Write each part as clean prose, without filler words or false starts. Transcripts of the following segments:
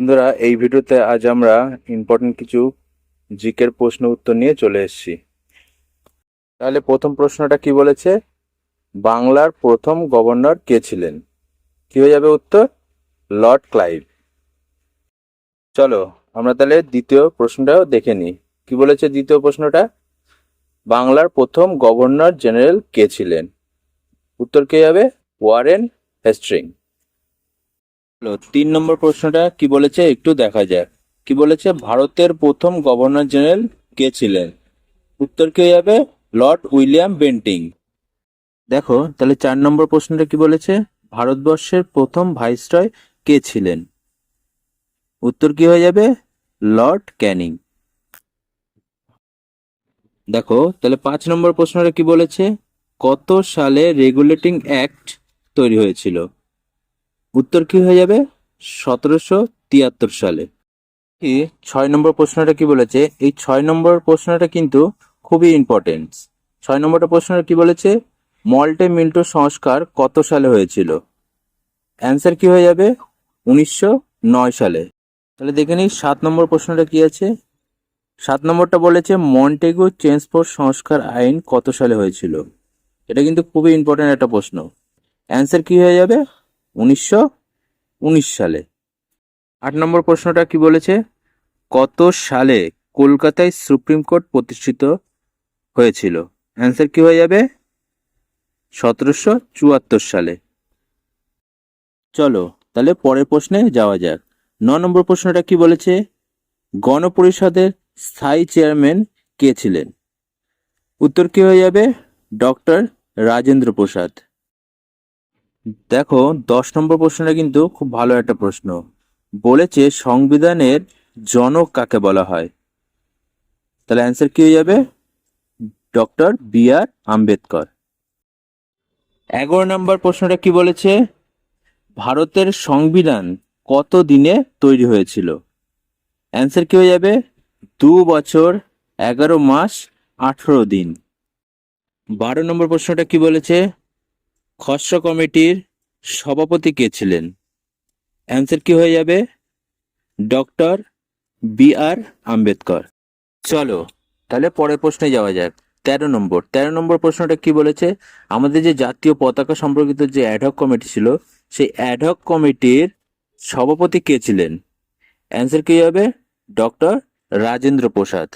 বন্ধুরা, এই ভিডিওতে আজ আমরা ইম্পর্টেন্ট কিছু জিকের প্রশ্ন উত্তর নিয়ে চলে এসেছি। তাহলে প্রথম প্রশ্নটা কি বলেছে? বাংলার প্রথম গভর্নর কে ছিলেন? কি হয়ে যাবে উত্তর? Lord Clive. চলো আমরা তাহলে দ্বিতীয় প্রশ্নটাও দেখে নিই। কি বলেছে দ্বিতীয় প্রশ্নটা? বাংলার প্রথম গভর্নর জেনারেল কে ছিলেন? উত্তর কে যাবে? Warren Hastings. তিন নম্বর প্রশ্নটা কি বলেছে একটু দেখা যাক। কি বলেছে? ভারতের প্রথম গভর্নর জেনারেল কে ছিলেন? উত্তর কে যাবে? Lord William Bentinck. দেখো তাহলে 4 নম্বর প্রশ্নটা কি বলেছে? ভারতবর্ষের প্রথম ভাইসরয় কে ছিলেন? উত্তর কি হয়ে যাবে? লর্ড ক্যানিং। দেখো তাহলে 5 নম্বর প্রশ্নটা কি বলেছে? কত সালে রেগুলেটিং অ্যাক্ট তৈরি হয়েছিল? উত্তর কি হয়ে যাবে? 1773 সালে। 6 নম্বর প্রশ্নটা কি বলেছে? এই 6 নম্বর প্রশ্নটা কিন্তু খুবই ইম্পর্টেন্ট। 6 নম্বরটা প্রশ্নটা কি বলেছে? মল্টে মিন্টো সংস্কার কত সালে হয়েছিল? অ্যান্সার কি হয়ে যাবে? 1909 সালে। তাহলে দেখে নিই 7 নম্বর প্রশ্নটা কি আছে। 7 নম্বরটা বলেছে মন্টেগু চেমসফোর্ড সংস্কার আইন কত সালে হয়েছিল? এটা কিন্তু খুবই ইম্পর্টেন্ট একটা প্রশ্ন। অ্যান্সার কি হয়ে যাবে? 1919 সালে। 8 নম্বর প্রশ্নটা কি বলেছে? কত সালে কলকাতায় সুপ্রিম কোর্ট প্রতিষ্ঠিত হয়েছিল? অ্যান্সার কি হয়ে যাবে? 1774 সালে। চলো তাহলে পরের প্রশ্নে যাওয়া যাক। 9 নম্বর প্রশ্নটা কি বলেছে? গণপরিষদের স্থায়ী চেয়ারম্যান কে ছিলেন? উত্তর কি হয়ে যাবে? ডক্টর রাজেন্দ্র প্রসাদ। দেখো 10 নম্বর প্রশ্নটা কিন্তু খুব ভালো একটা প্রশ্ন। বলেছে সংবিধানের জনক কাকে বলা হয়? তাহলে অ্যান্সার কি হয়ে যাবে? ডক্টর বি.আর. আম্বেদকর। 11 নম্বর প্রশ্নটা কি বলেছে? ভারতের সংবিধান কত দিনে তৈরি হয়েছিল? অ্যান্সার কি হয়ে যাবে? 2 বছর 11 মাস 18 দিন। 12 নম্বর প্রশ্নটা কি বলেছে? খসড়া কমিটির সভাপতি কে ছিলেন? অ্যান্সার কি হয়ে যাবে? ডক্টর বি.আর. আম্বেদকর। চলো তাহলে পরের প্রশ্নে যাওয়া যাক। 13 নম্বর প্রশ্নটা কি বলেছে? আমাদের যে জাতীয় পতাকা সম্পর্কিত যে অ্যাডহক কমিটি ছিল, সেই অ্যাডহক কমিটির সভাপতি কে ছিলেন? অ্যান্সার কি হবে? ডক্টর রাজেন্দ্র প্রসাদ।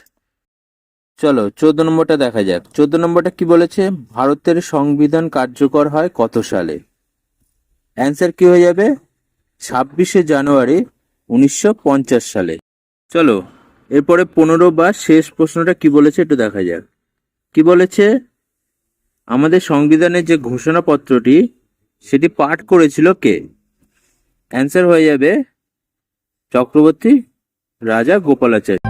চলো 14 নম্বরটা দেখা যাক। 14 নম্বরটা কি বলেছে? ভারতের সংবিধান কার্যকর হয় কত সালে? অ্যান্সার কি হয়ে যাবে? 26শে জানুয়ারি 1950 সালে। চলো এরপরে 15 বা শেষ প্রশ্নটা কি বলেছে একটু দেখা যাক। কি বলেছে? আমাদের সংবিধানের যে ঘোষণাপত্রটি সেটি পাঠ করেছিল কে? অ্যান্সার হয়ে যাবে চক্রবর্তী রাজা গোপালাচারী।